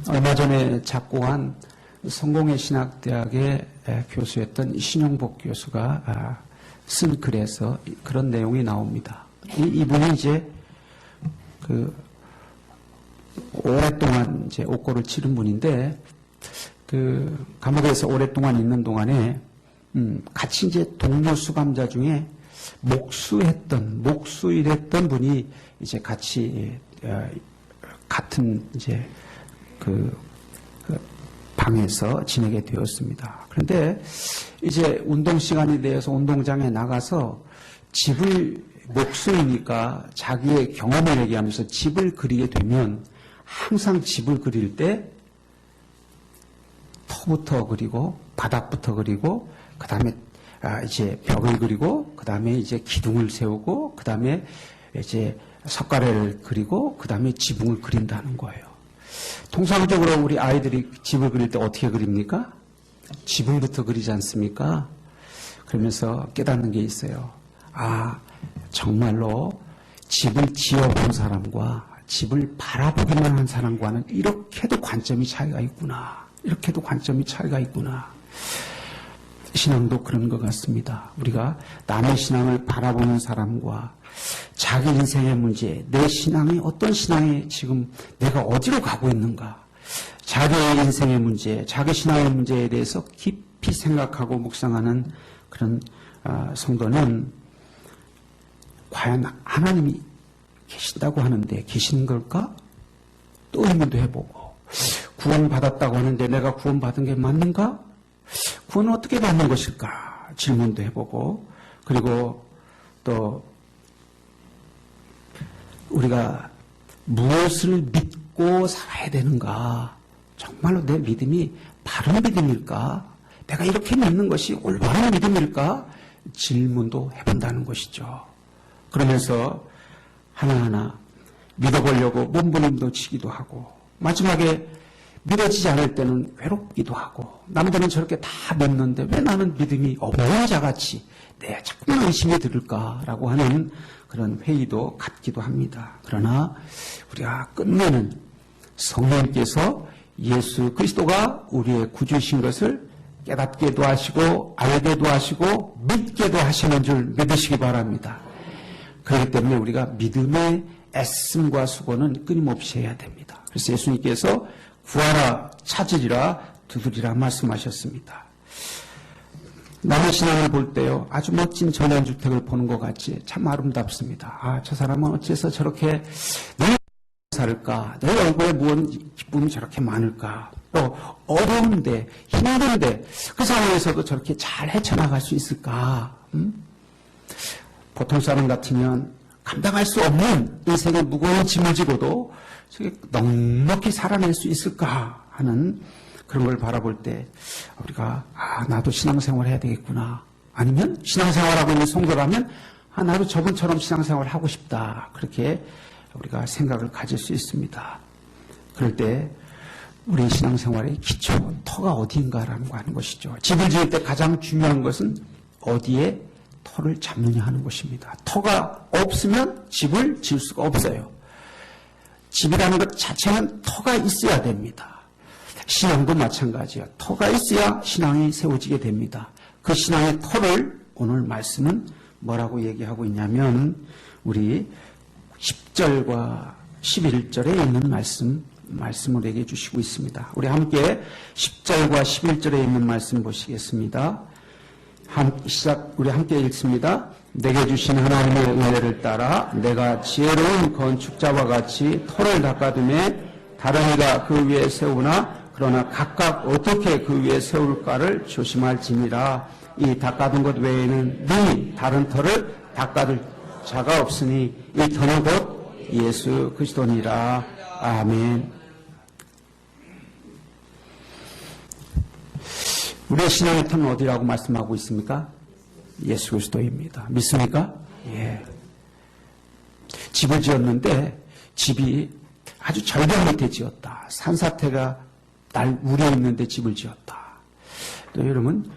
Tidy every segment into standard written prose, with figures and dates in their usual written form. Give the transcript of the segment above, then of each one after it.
얼마 전에 작고한 성공회 신학대학의 교수였던 신용복 교수가 쓴 글에서 그런 내용이 나옵니다. 이분이 이제 오랫동안 이제 옥고를 치른 분인데 감옥에서 오랫동안 있는 동안에 같이 이제 동료 수감자 중에 목수일했던 분이 이제 같이 같은 이제 방에서 지내게 되었습니다. 그런데 이제 운동 시간이 되어서 운동장에 나가서 목수이니까 자기의 경험을 얘기하면서 집을 그리게 되면 항상 집을 그릴 때 터부터 그리고 바닥부터 그리고 그 다음에 이제 벽을 그리고 그 다음에 이제 기둥을 세우고 그 다음에 이제 석가래를 그리고 그 다음에 지붕을 그린다는 거예요. 통상적으로 우리 아이들이 집을 그릴 때 어떻게 그립니까? 지붕부터 그리지 않습니까? 그러면서 깨닫는 게 있어요. 정말로 집을 지어본 사람과 집을 바라보기만 한 사람과는 이렇게도 관점이 차이가 있구나. 이렇게도 관점이 차이가 있구나. 신앙도 그런 것 같습니다. 우리가 남의 신앙을 바라보는 사람과 자기 인생의 문제, 내 신앙이 어떤 신앙이 지금 내가 어디로 가고 있는가, 자기의 인생의 문제, 자기 신앙의 문제에 대해서 깊이 생각하고 묵상하는 그런 성도는 과연 하나님이 계신다고 하는데 계시는 걸까? 또 의문도 해보고, 구원받았다고 하는데 내가 구원받은 게 맞는가? 구원은 어떻게 받는 것일까? 질문도 해보고, 그리고 또 우리가 무엇을 믿고 살아야 되는가? 정말로 내 믿음이 바른 믿음일까? 내가 이렇게 믿는 것이 올바른 믿음일까? 질문도 해본다는 것이죠. 그러면서 하나하나 믿어보려고 몸부림도 치기도 하고, 마지막에 믿어지지 않을 때는 외롭기도 하고, 남들은 저렇게 다 믿는데 왜 나는 믿음이 없는 자같이 내가 자꾸만 의심이 들을까라고 하는 그런 회의도 갖기도 합니다. 그러나 우리가 끝내는 성령님께서 예수 그리스도가 우리의 구주이신 것을 깨닫게도 하시고 알게도 하시고 믿게도 하시는 줄 믿으시기 바랍니다. 그렇기 때문에 우리가 믿음의 애씀과 수고는 끊임없이 해야 됩니다. 그래서 예수님께서 구하라, 찾으리라, 두드리라 말씀하셨습니다. 남의 신앙을 볼 때요, 아주 멋진 전원주택을 보는 것 같이 참 아름답습니다. 저 사람은 어째서 저렇게 늘 살까? 내 얼굴에 무언 기쁨이 저렇게 많을까? 또 어려운데, 힘든데 그 상황에서도 저렇게 잘 헤쳐나갈 수 있을까? 보통 사람 같으면 감당할 수 없는 인생의 무거운 짐을 지고도 넉넉히 살아낼 수 있을까 하는 그런 걸 바라볼 때 우리가 나도 신앙생활 해야 되겠구나, 아니면 신앙생활하고 있는 성도라면 나도 저분처럼 신앙생활 하고 싶다, 그렇게 우리가 생각을 가질 수 있습니다. 그럴 때 우리 신앙생활의 기초, 터가 어디인가라는 거 하는 것이죠. 집을 지을 때 가장 중요한 것은 어디에 터를 잡느냐 하는 것입니다. 터가 없으면 집을 지을 수가 없어요. 집이라는 것 자체는 터가 있어야 됩니다. 신앙도 마찬가지예요. 터가 있어야 신앙이 세워지게 됩니다. 그 신앙의 터를 오늘 말씀은 뭐라고 얘기하고 있냐면 우리 10절과 11절에 있는 말씀을 얘기해 주시고 있습니다. 우리 함께 10절과 11절에 있는 말씀 보시겠습니다. 우리 함께 읽습니다. 내게 주신 하나님의 은혜를 따라 내가 지혜로운 건축자와 같이 터를 닦아둠에 다른 이가 그 위에 세우나 그러나 각각 어떻게 그 위에 세울까를 조심할지니라. 이 닦아둔 것 외에는 능히 다른 터를 닦아둘 자가 없으니 이 터는 곧 예수 그리스도니라. 아멘. 우리의 신앙의 터는 어디라고 말씀하고 있습니까? 예수 그리스도입니다. 믿습니까? 예. 집을 지었는데 집이 아주 절벽 밑에 지었다. 산사태가 날 우려 있는데 집을 지었다. 또 여러분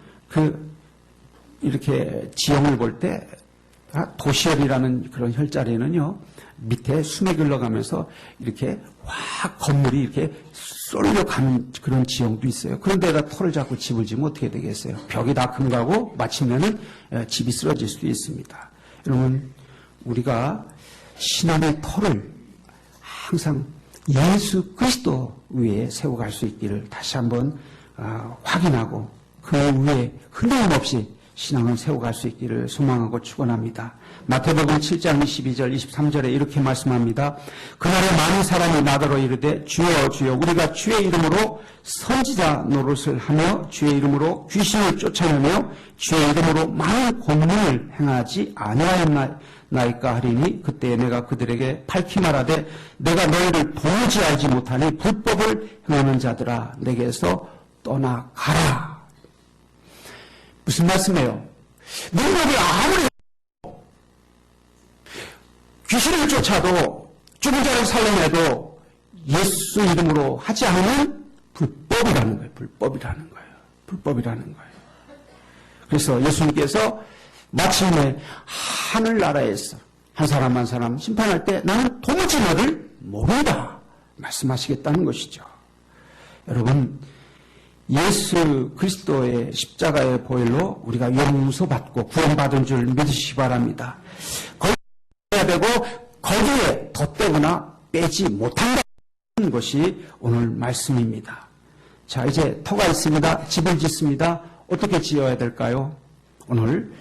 이렇게 지형을 볼 때 도시열이라는 그런 혈자리는요, 밑에 숨이 흘러가면서 이렇게 확 건물이 이렇게 쏠려가는 그런 지형도 있어요. 그런데다 털을 잡고 집을 지면 어떻게 되겠어요? 벽이 다 금가고 마치면은 집이 쓰러질 수도 있습니다. 여러분, 우리가 신앙의 터를 항상 예수 그리스도 위에 세워갈 수 있기를 다시 한번 확인하고 그 위에 흔들림 없이 신앙을 세워갈 수 있기를 소망하고 축원합니다. 마태복음 7장 22절 23절에 이렇게 말씀합니다. 그날에 많은 사람이 나더러 이르되 주여 주여 우리가 주의 이름으로 선지자 노릇을 하며 주의 이름으로 귀신을 쫓아내며 주의 이름으로 많은 권능을 행하지 아니하였나이까 하리니 그때 내가 그들에게 밝히 말하되 내가 너희를 도무지 알지 못하니 불법을 행하는 자들아 내게서 떠나가라. 무슨 말씀이에요? 능력이 아무리 귀신을 쫓아도 죽은 자를 살려내도 예수 이름으로 하지 않으면 불법이라는 거예요. 불법이라는 거예요. 불법이라는 거예요. 그래서 예수님께서 마침내 하늘나라에서 한 사람 한 사람 심판할 때 나는 도무지 너를 모른다 말씀하시겠다는 것이죠. 여러분, 예수 그리스도의 십자가의 보혈로 우리가 용서받고 구원받은 줄 믿으시기 바랍니다. 거기에 되고 거기에 덧대거나 빼지 못한다는 것이 오늘 말씀입니다. 자, 이제 터가 있습니다. 집을 짓습니다. 어떻게 지어야 될까요? 오늘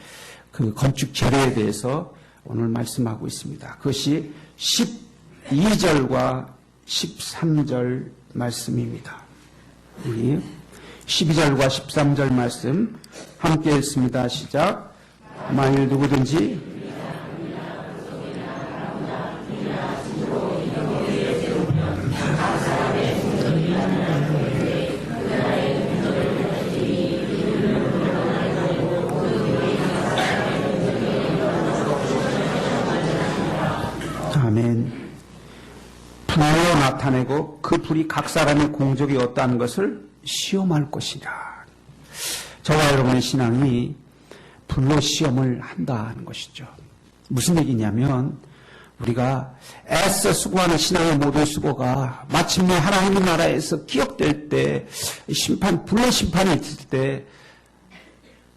그 건축 재료에 대해서 오늘 말씀하고 있습니다. 그것이 12절과 13절 말씀입니다. 우리 12절과 13절 말씀 함께 읽습니다. 시작. 만일 누구든지 아멘. 불로 나타내고 그 불이 각 사람의 공적이 어떠한 것을 시험할 것이라. 저와 여러분의 신앙이 불로 시험을 한다는 것이죠. 무슨 얘기냐면 우리가 애써 수고하는 신앙의 모든 수고가 마침내 하나님의 나라에서 기억될 때 불로 심판이 있을 때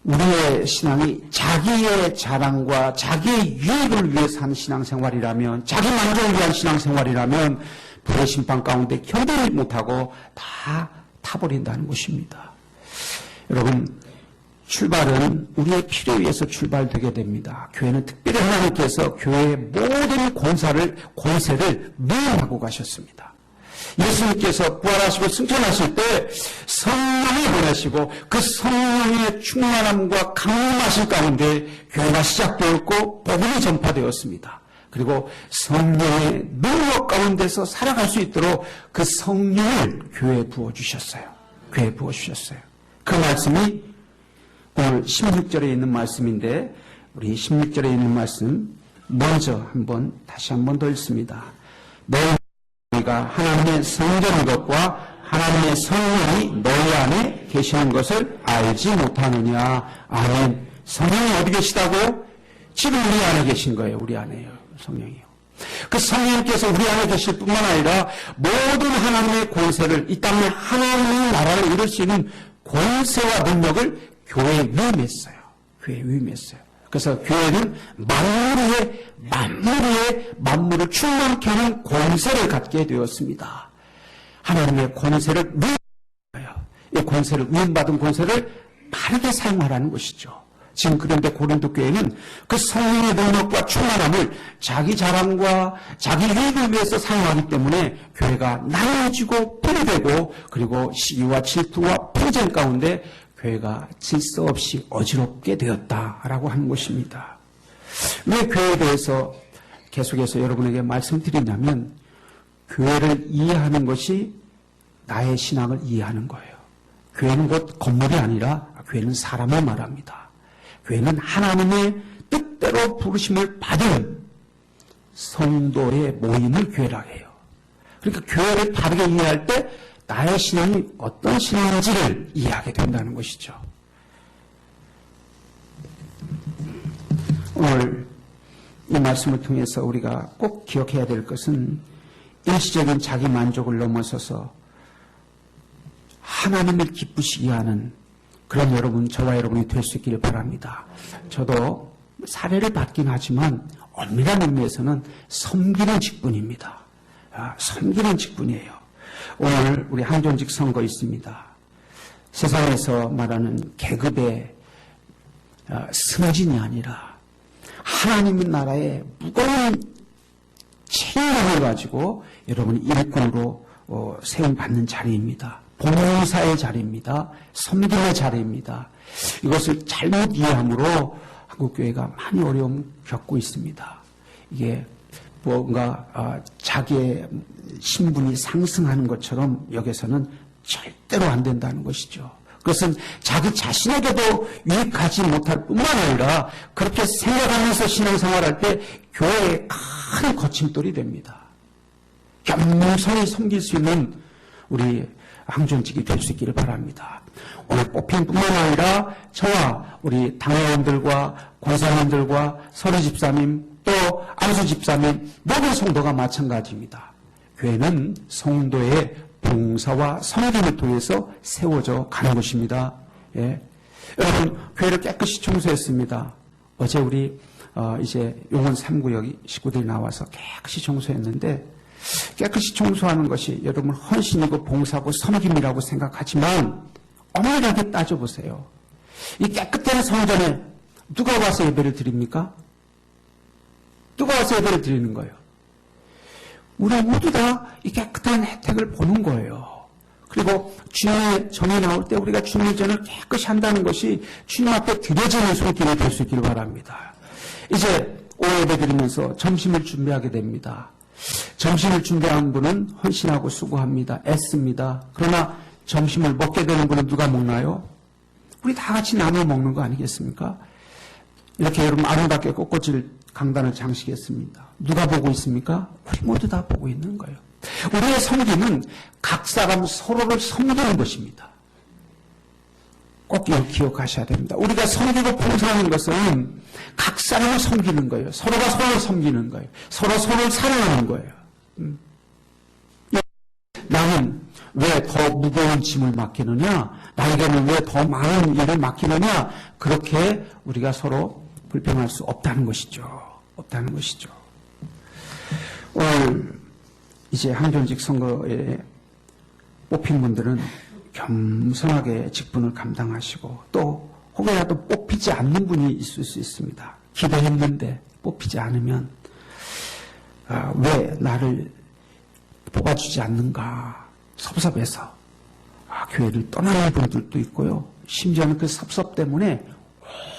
우리의 신앙이 자기의 자랑과 자기의 유익을 위해서 하는 신앙생활이라면, 자기 만족을 위한 신앙생활이라면 불의 심판 가운데 견디지 못하고 다 타버린다는 것입니다. 여러분, 출발은 우리의 필요에 의해서 출발되게 됩니다. 교회는 특별히 하나님께서 교회의 모든 권세를 무한하고 가셨습니다. 예수님께서 부활하시고 승천하실 때 성령을 보내시고 그 성령의 충만함과 강림하신 가운데 교회가 시작되었고 복음이 전파되었습니다. 그리고 성령의 능력 가운데서 살아갈 수 있도록 그 성령을 교회에 부어주셨어요. 교회에 부어주셨어요. 그 말씀이 오늘 16절에 있는 말씀인데 우리 16절에 있는 말씀 먼저 다시 한 번 더 읽습니다. 너희가 하나님의 성전인 것과 하나님의 성령이 너희 안에 계시는 것을 알지 못하느냐. 아멘. 성령이 어디 계시다고요? 지금 우리 안에 계신 거예요. 우리 안에요. 성령이요. 그 성령께서 우리 안에 계실 뿐만 아니라 모든 하나님의 권세를, 이 땅에 하나님의 나라를 이룰 수 있는 권세와 능력을 교회에 위임했어요. 교회에 위임했어요. 그래서 교회는 만물을 충만케 하는 권세를 갖게 되었습니다. 하나님의 권세를 위임하여, 이 권세를 위임받은 권세를 바르게 사용하라는 것이죠. 지금 그런데 고린도 교회는 그 성령의 능력과 충만함을 자기 자랑과 자기 유익을 위해서 사용하기 때문에 교회가 나눠지고 분리되고 그리고 시기와 질투와 분쟁 가운데 교회가 질서 없이 어지럽게 되었다라고 하는 것입니다. 왜 교회에 대해서 계속해서 여러분에게 말씀드리냐면 교회를 이해하는 것이 나의 신앙을 이해하는 거예요. 교회는 곧 건물이 아니라 교회는 사람을 말합니다. 교회는 하나님의 뜻대로 부르심을 받은 성도의 모임을 교회라고 해요. 그러니까 교회를 바르게 이해할 때 나의 신앙이 어떤 신앙인지를 이해하게 된다는 것이죠. 오늘 이 말씀을 통해서 우리가 꼭 기억해야 될 것은 일시적인 자기 만족을 넘어서서 하나님을 기쁘시게 하는 그런 여러분, 저와 여러분이 될 수 있기를 바랍니다. 저도 사례를 받긴 하지만 엄밀한 의미에서는 섬기는 직분입니다. 섬기는 직분이에요. 오늘 우리 항존직 선거 있습니다. 세상에서 말하는 계급의 승진이 아니라 하나님의 나라의 무거운 책임을 가지고 여러분이 일꾼으로 세움받는 자리입니다. 봉사의 자리입니다. 섬김의 자리입니다. 이것을 잘못 이해함으로 한국교회가 많이 어려움 겪고 있습니다. 이게 뭔가 자기의 신분이 상승하는 것처럼 여기서는 절대로 안 된다는 것이죠. 그것은 자기 자신에게도 유익하지 못할 뿐만 아니라 그렇게 생각하면서 신앙생활할 때 교회에 큰 거침돌이 됩니다. 겸손히 섬길 수 있는 우리 항존직이 될 수 있기를 바랍니다. 오늘 뽑힌 뿐만 아니라 저와 우리 당회원들과 권사님들과 서리 집사님 또 안수 집사님 모든 성도가 마찬가지입니다. 교회는 성도의 봉사와 섬김을 통해서 세워져 가는 것입니다. 예. 여러분, 교회를 깨끗이 청소했습니다. 어제 우리 이제 용원 3구역 식구들이 나와서 깨끗이 청소했는데 깨끗이 청소하는 것이 여러분 헌신이고 봉사고 섬김이라고 생각하지만 엄밀하게 따져보세요. 이 깨끗한 성전에 누가 와서 예배를 드립니까? 누가 와서 예배를 드리는 거예요? 우리 모두 다 이 깨끗한 혜택을 보는 거예요. 그리고 주님의 전에 나올 때 우리가 주님의 전을 깨끗이 한다는 것이 주님 앞에 드려지는 손길이 될 수 있기를 바랍니다. 이제 오후 예배 드리면서 점심을 준비하게 됩니다. 점심을 준비한 분은 헌신하고 수고합니다. 애씁니다. 그러나 점심을 먹게 되는 분은 누가 먹나요? 우리 다 같이 나눠 먹는 거 아니겠습니까? 이렇게 여러분 아름답게 꽃꽂이를 강단을 장식했습니다. 누가 보고 있습니까? 우리 모두 다 보고 있는 거예요. 우리의 섬김은 각 사람 서로를 섬기는 것입니다. 꼭 기억하셔야 됩니다. 우리가 섬기고 봉사하는 것은 각 사람을 섬기는 거예요. 서로가 서로를 섬기는 거예요. 서로 서로를 사랑하는 거예요. 나는 왜 더 무거운 짐을 맡기느냐? 나에게는 왜 더 많은 일을 맡기느냐? 그렇게 우리가 서로 불평할 수 없다는 것이죠. 없다는 것이죠. 오늘 이제 항존직 선거에 뽑힌 분들은 겸손하게 직분을 감당하시고 또 혹여라도 뽑히지 않는 분이 있을 수 있습니다. 기도했는데 뽑히지 않으면 왜 나를 뽑아주지 않는가 섭섭해서 교회를 떠나는 분들도 있고요. 심지어는 그 섭섭 때문에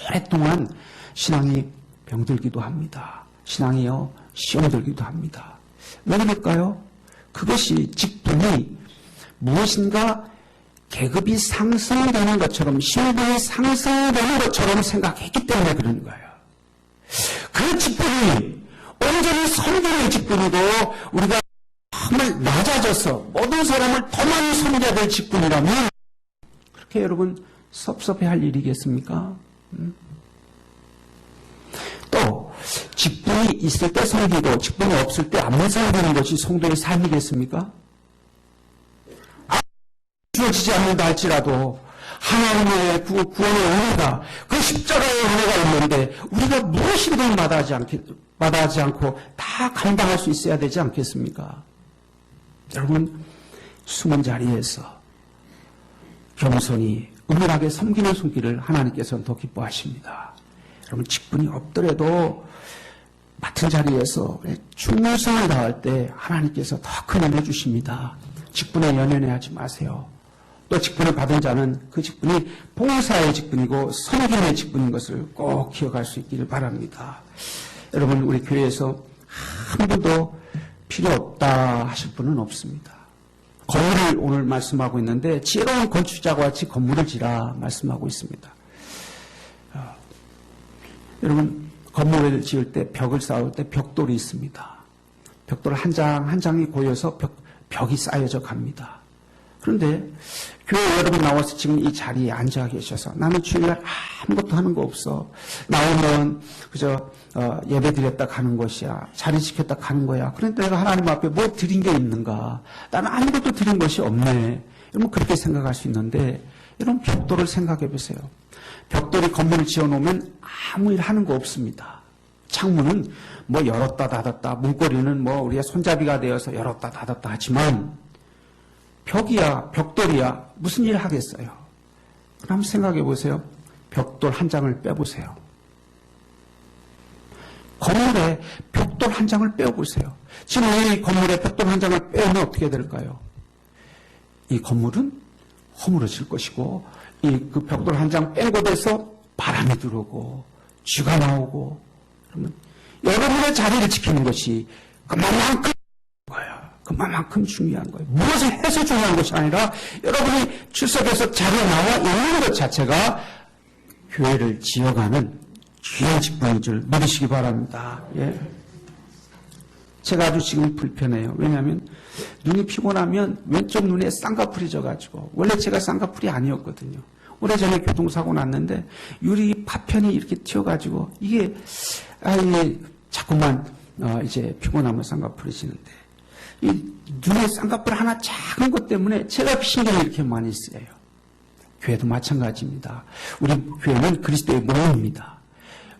오랫동안 신앙이 병들기도 합니다. 신앙이요 시험들기도 합니다. 왜 그럴까요? 그것이 직분이 무엇인가 계급이 상승되는 것처럼 신분이 상승되는 것처럼 생각했기 때문에 그런 거예요. 그 직분이 온전히 섬기는 직분이고 우리가 정말 낮아져서 모든 사람을 더 많이 섬겨야 될 직분이라면 그렇게 여러분 섭섭해할 일이겠습니까? 또 직분이 있을 때 섬기고 직분이 없을 때 안 섬기는 것이 성도의 삶이겠습니까? 주어지지 않는다 할지라도 하나님의 구원의 은혜가 그 십자가의 은혜가 있는데 우리가 무엇이든 마다하지 않고 다 감당할 수 있어야 되지 않겠습니까? 여러분 숨은 자리에서 겸손히 은밀하게 섬기는 손길을 하나님께서는 더 기뻐하십니다. 여러분 직분이 없더라도 맡은 자리에서 충성을 다할 때 하나님께서 더 큰 은혜 주십니다. 직분에 연연해하지 마세요. 또 직분을 받은 자는 그 직분이 봉사의 직분이고 섬김의 직분인 것을 꼭 기억할 수 있기를 바랍니다. 여러분 우리 교회에서 한 분도 필요 없다 하실 분은 없습니다. 건물을 오늘 말씀하고 있는데 지혜로운 건축자와 같이 건물을 지라 말씀하고 있습니다. 여러분 건물을 지을 때 벽을 쌓을 때 벽돌이 있습니다. 벽돌 한 장 한 장이 고여서 벽이 쌓여져 갑니다. 그런데 교회 여러분 나와서 지금 이 자리에 앉아 계셔서 나는 주일날 아무것도 하는 거 없어. 나오면 그저 예배 드렸다 가는 것이야. 자리 지켰다 가는 거야. 그런데 내가 하나님 앞에 뭐 드린 게 있는가? 나는 아무것도 드린 것이 없네. 여러분 그렇게 생각할 수 있는데 여러분 벽돌을 생각해 보세요. 벽돌이 건물을 지어놓으면 아무 일 하는 거 없습니다. 창문은 뭐 열었다 닫았다, 문고리는 뭐 우리가 손잡이가 되어서 열었다 닫았다 하지만 벽이야, 벽돌이야 무슨 일 하겠어요? 그럼 생각해 보세요. 벽돌 한 장을 빼보세요. 건물에 벽돌 한 장을 빼보세요. 지금 이 건물에 벽돌 한 장을 빼면 어떻게 될까요? 이 건물은 허물어질 것이고 그 벽돌 한 장 뺀 곳에서 바람이 들어오고 쥐가 나오고 그러면 여러분의 자리를 지키는 것이 그만큼 거예요. 그만큼 중요한 거예요. 무엇을 해서 중요한 것이 아니라 여러분이 출석해서 자리에 나와 있는 것 자체가 교회를 지어가는 귀한 직분인 줄 믿으시기 바랍니다. 예. 제가 아주 지금 불편해요. 왜냐하면 눈이 피곤하면 왼쪽 눈에 쌍꺼풀이 져가지고 원래 제가 쌍꺼풀이 아니었거든요. 오래전에 교통사고 났는데 유리 파편이 이렇게 튀어가지고 이게 자꾸만 이제 피곤하면 쌍꺼풀이 지는데 이 눈에 쌍꺼풀 하나 작은 것 때문에 제가 신경이 이렇게 많이 쓰여요. 교회도 마찬가지입니다. 우리 교회는 그리스도의 몸입니다.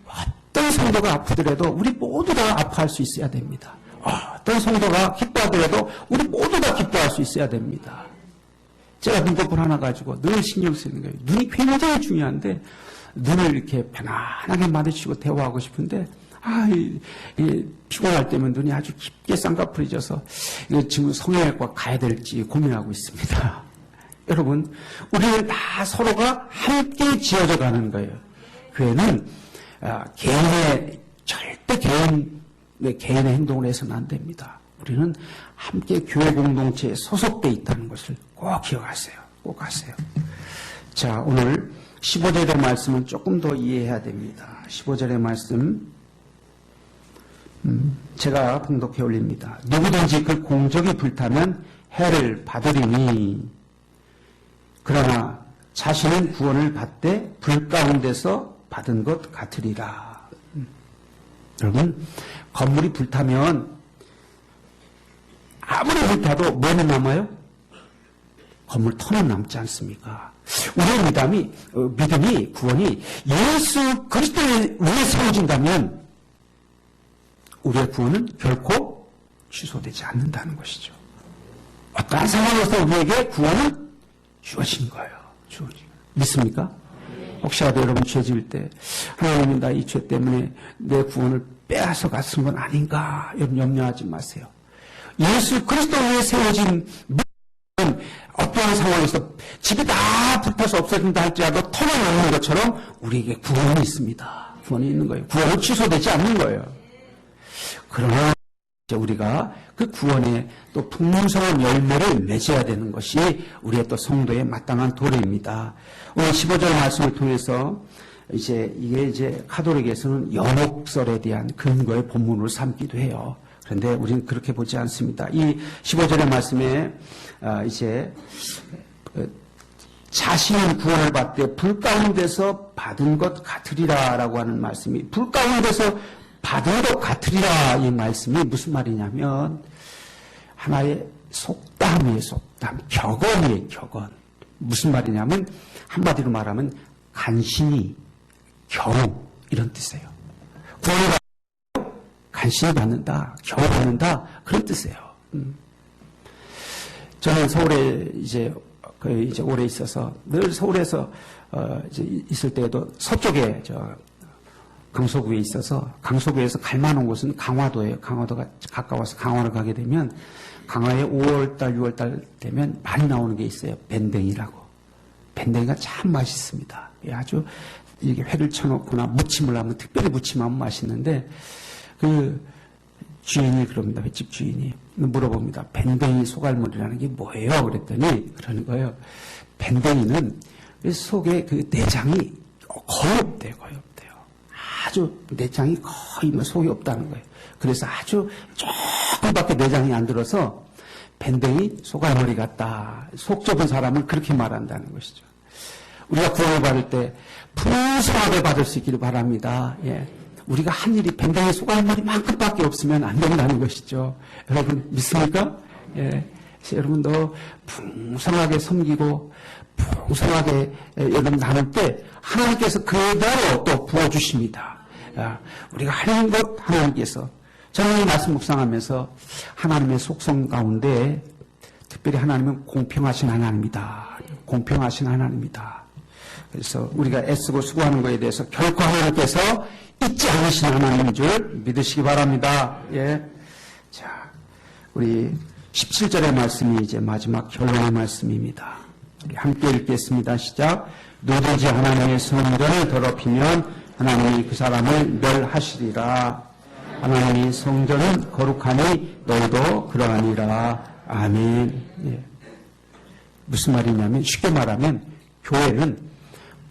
어떤 성도가 아프더라도 우리 모두 다 아파할 수 있어야 됩니다. 어떤 성도가 기뻐하더라도 우리 모두 다 기뻐할 수 있어야 됩니다. 제가 눈꺼풀 하나 가지고 늘 신경 쓰는 거예요. 눈이 굉장히 중요한데 눈을 이렇게 편안하게 마주치고 대화하고 싶은데 피곤할 때면 눈이 아주 깊게 쌍꺼풀이 져서 이거 지금 성형외과 가야 될지 고민하고 있습니다. 여러분 우리는 다 서로가 함께 지어져 가는 거예요. 교회는 개인의 절대 개인의 행동을 해서는 안 됩니다. 우리는 함께 교회 공동체에 소속돼 있다는 것을 꼭 기억하세요. 꼭 하세요. 자, 오늘 15절의 말씀은 조금 더 이해해야 됩니다. 15절의 말씀 제가 봉독해 올립니다. 누구든지 그 공적이 불타면 해를 받으리니 그러나 자신은 구원을 받되 불 가운데서 받은 것 같으리라. 여러분 건물이 불타면 아무리 불타도 뭐는 남아요? 건물 터는 남지 않습니까? 우리의 믿음이 구원이 예수 그리스도에 의해 세워진다면 우리의 구원은 결코 취소되지 않는다는 것이죠. 어떠한 상황에서 우리에게 구원은 주어진 거예요. 믿습니까? 혹시라도 여러분 죄 지을 때 하나님이 나 이 죄 때문에 내 구원을 빼앗아 갔은 건 아닌가 여러분 염려하지 마세요. 예수 그리스도에 세워진 믿음은 어떠한 상황에서 집이 다 불타서 없어진다 할지라도 터져나오는 것처럼 우리에게 구원이 있습니다. 구원이 있는 거예요. 구원은 취소되지 않는 거예요. 그러나 우리가 그 구원에 또 풍성한 열매를 맺어야 되는 것이 우리의 또 성도의 마땅한 도리입니다. 오늘 15절 말씀을 통해서 이게 가톨릭에서는 연옥설에 대한 근거의 본문으로 삼기도 해요. 그런데 우리는 그렇게 보지 않습니다. 이 15절의 말씀에 자신은 구원을 받되 불 가운데서 받은 것 같으리라라고 하는 말씀이 불 가운데서 받은 것 같으리라 이 말씀이 무슨 말이냐면 하나의 속담이에요. 속담. 격언이에요. 격언. 무슨 말이냐면 한마디로 말하면 간신히 겨우 이런 뜻이에요. 구원을 받고 간신히 받는다. 겨우 받는다. 그런 뜻이에요. 저는 서울에 이제 오래 있어서 늘 서울에서 있을 때에도 서쪽에 강서구에 있어서 강서구에서 갈 만한 곳은 강화도예요. 강화도가 가까워서 강화를 가게 되면 강화에 5월달, 6월달 되면 많이 나오는 게 있어요. 밴댕이라고. 밴댕이가 참 맛있습니다. 아주 이렇게 회를 쳐놓거나 무침을 하면 특별히 무침하면 맛있는데 그 주인이 그럽니다. 횟집 주인이 물어봅니다. 밴댕이 소갈물이라는 게 뭐예요? 그랬더니 그러는 거예요. 밴댕이는 속에 그 내장이 거의 없대요. 거의 없대요. 아주 내장이 거의 속이 없다는 거예요. 그래서 아주 조금밖에 내장이 안 들어서 밴댕이 소갈머리 같다. 속 좁은 사람은 그렇게 말한다는 것이죠. 우리가 구원을 받을 때 풍성하게 받을 수 있기를 바랍니다. 예. 우리가 한 일이 밴댕이 소갈머리만큼밖에 없으면 안 된다는 것이죠. 여러분 믿습니까? 예. 여러분도 풍성하게 섬기고 풍성하게 여러분 나눌 때 하나님께서 그대로 또 부어주십니다. 우리가 하는 것 하나님께서 저는 이 말씀 묵상하면서 하나님의 속성 가운데 특별히 하나님은 공평하신 하나님이다. 공평하신 하나님이다. 그래서 우리가 애쓰고 수고하는 것에 대해서 결코 하나님께서 잊지 않으신 하나님인 줄 믿으시기 바랍니다. 예. 자, 우리 17절의 말씀이 이제 마지막 결론의 말씀입니다. 우리 함께 읽겠습니다. 시작. 누구든지 하나님의 성전을 더럽히면 하나님이 그 사람을 멸하시리라. 하나님의 성전은 거룩하니 너희도 그러하니라. 아멘. 예. 무슨 말이냐면 쉽게 말하면 교회는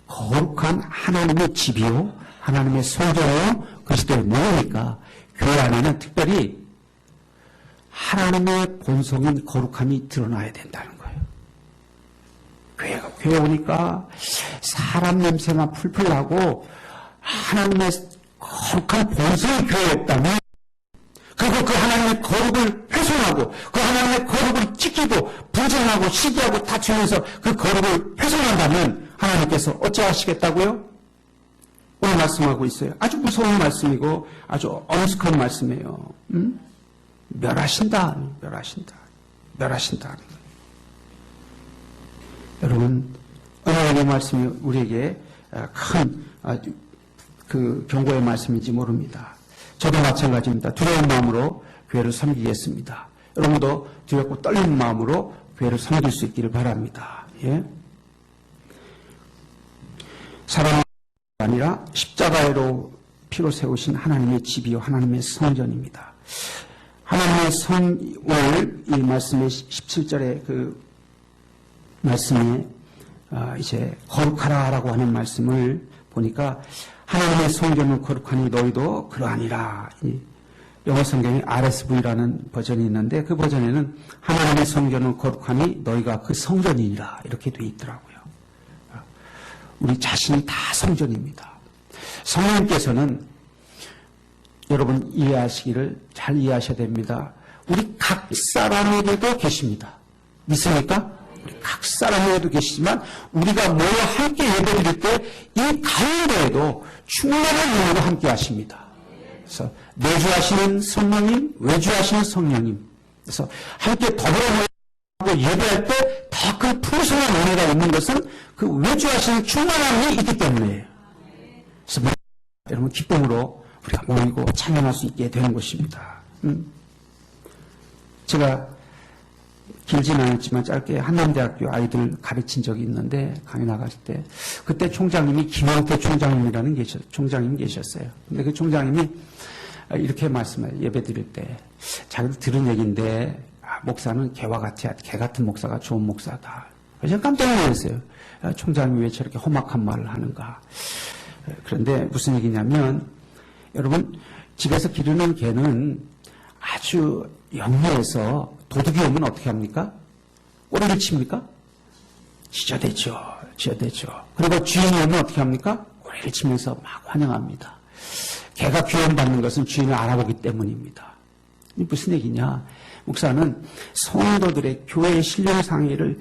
거룩한 하나님의 집이요 하나님의 성전이요 그리스도의 몸이니까 교회 안에는 특별히 하나님의 본성인 거룩함이 드러나야 된다는 거예요. 교회 오니까 사람 냄새만 풀풀 나고 하나님의 거룩한 본성이 교회에 없다면 그리고 그 하나님의 거룩을 훼손하고 그 하나님의 거룩을 찢기고 분쟁하고 시기하고 다투면서 그 거룩을 훼손한다면 하나님께서 어찌하시겠다고요? 오늘 말씀하고 있어요. 아주 무서운 말씀이고 아주 엄숙한 말씀이에요. 멸하신다. 여러분, 오늘의 말씀이 우리에게 큰 그 경고의 말씀인지 모릅니다. 저도 마찬가지입니다. 두려운 마음으로 교회를 섬기겠습니다. 여러분도 두렵고 떨리는 마음으로 교회를 섬길 수 있기를 바랍니다. 예? 사람이 아니라 십자가로 피로 세우신 하나님의 집이요 하나님의 성전입니다. 하나님의 오늘 이 말씀의 17절의 그 말씀에 이제 거룩하라라고 하는 말씀을 보니까 하나님의 성전은 거룩하니 너희도 그러하니라. 영어 성경에 RSV라는 버전이 있는데 그 버전에는 하나님의 성전은 거룩하니 너희가 그 성전이니라 이렇게 돼 있더라고요. 우리 자신이 다 성전입니다. 성령님께서는 여러분 이해하시기를 잘 이해하셔야 됩니다. 우리 각 사람에게도 계십니다. 믿습니까? 우리 각 사람에게도 계시지만 우리가 모여 함께 예배드릴 때 이 가운데에도 충만한 영으로 함께 하십니다. 그래서 내주하시는 성령님, 외주하시는 성령님. 그래서 함께 더불어 모여 예배할 때 더 큰 풍성한 은혜가 있는 것은 그 외주하시는 충만함이 있기 때문이에요. 그래서 여러분 기쁨으로 우리가 모이고 찬양할 수 있게 되는 것입니다. 제가 길지는 않았지만 짧게 한남대학교 아이들 가르친 적이 있는데 강의 나갔을 때 그때 총장님이 김영태 총장님이라는 총장님이 계셨어요. 근데 그 총장님이 이렇게 말씀해요. 예배 드릴 때 자기도 들은 얘기인데 목사는 개와 같이 개 같은 목사가 좋은 목사다. 그래서 깜짝 놀랐어요. 총장님이 왜 저렇게 험악한 말을 하는가. 그런데 무슨 얘기냐면 여러분 집에서 기르는 개는 아주 영리해서 도둑이 오면 어떻게 합니까? 꼬리를 칩니까? 쥐어대죠. 그리고 주인이 오면 어떻게 합니까? 꼬리를 치면서 막 환영합니다. 개가 귀염받는 것은 주인을 알아보기 때문입니다. 무슨 얘기냐? 목사는 성도들의 교회의 신령상의를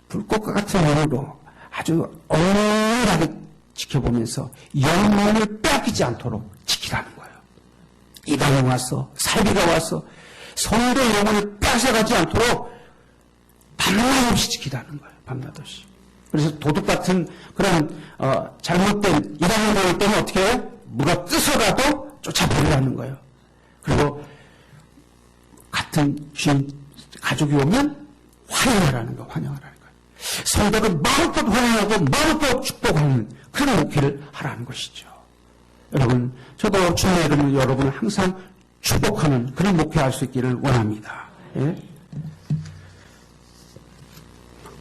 불꽃과 같은 눈으로 아주 엄밀하게 지켜보면서 영혼을 빼앗기지 않도록 지키라는 거예요. 이방이 와서 살비가 와서 성도 영혼을 빼앗아가지 않도록 밤낮 없이 지키라는 거예요. 밤낮 없이. 그래서 도둑 같은 그런 잘못된 이방인 모일 때는 어떻게 해요? 누가 뜨서라도 쫓아버리라는 거예요. 그리고 같은 주인 가족이 오면 환영하라는 거예요. 성도를 마음껏 환영하고 마음껏 축복하는 그런 목회를 하라는 것이죠. 여러분, 저도 주님의 이름으로 여러분을 항상 축복하는 그런 목회할 수 있기를 원합니다. 예?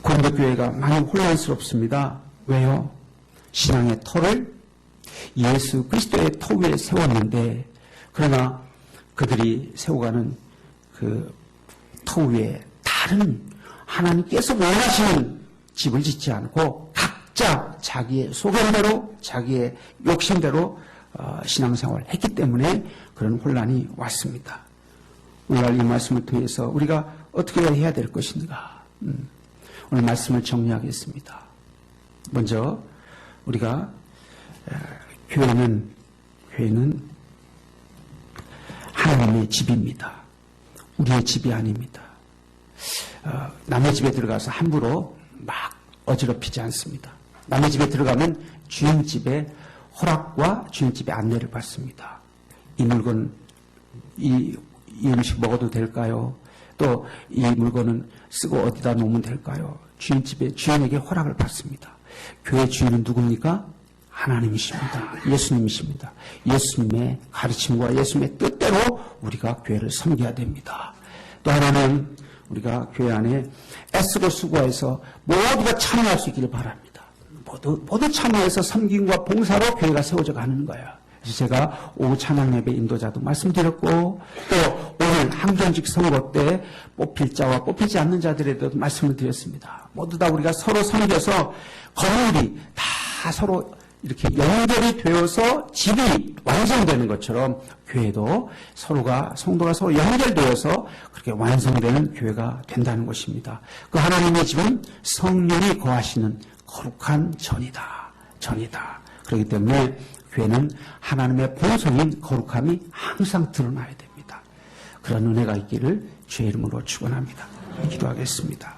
고린도교회가 많이 혼란스럽습니다. 왜요? 신앙의 터를 예수 그리스도의 터 위에 세웠는데 그러나 그들이 세워가는 그 터 위에 다른 하나님께서 원하시는 집을 짓지 않고 각자 자기의 소견대로 자기의 욕심대로 신앙생활을 했기 때문에 그런 혼란이 왔습니다. 오늘 이 말씀을 통해서 우리가 어떻게 해야 될 것인가? 오늘 말씀을 정리하겠습니다. 먼저 우리가 교회는 하나님의 집입니다. 우리의 집이 아닙니다. 남의 집에 들어가서 함부로 막 어지럽히지 않습니다. 남의 집에 들어가면 주인집의 허락과 주인집의 안내를 받습니다. 이 물건, 이 음식 먹어도 될까요? 또 이 물건은 쓰고 어디다 놓으면 될까요? 주인에게 허락을 받습니다. 교회 주인은 누굽니까? 하나님이십니다. 예수님이십니다. 예수님의 가르침과 예수님의 뜻대로 우리가 교회를 섬겨야 됩니다. 또 하나는 우리가 교회 안에 애쓰고 수고해서 모두가 참여할 수 있기를 바랍니다. 모두 참여해서 섬김과 봉사로 교회가 세워져 가는 거예요. 그래서 제가 오후 찬양 예배 인도자도 말씀드렸고 또 오늘 한경직 선거 때 뽑힐 자와 뽑히지 않는 자들에 대해서 말씀을 드렸습니다. 모두 다 우리가 서로 섬겨서 건물이 다 서로 이렇게 연결이 되어서 집이 완성되는 것처럼 교회도 성도가 서로 연결되어서 그렇게 완성되는 교회가 된다는 것입니다. 그 하나님의 집은 성령이 거하시는 거룩한 전이다. 그렇기 때문에 교회는 하나님의 본성인 거룩함이 항상 드러나야 됩니다. 그런 은혜가 있기를 주의 이름으로 축원합니다. 기도하겠습니다.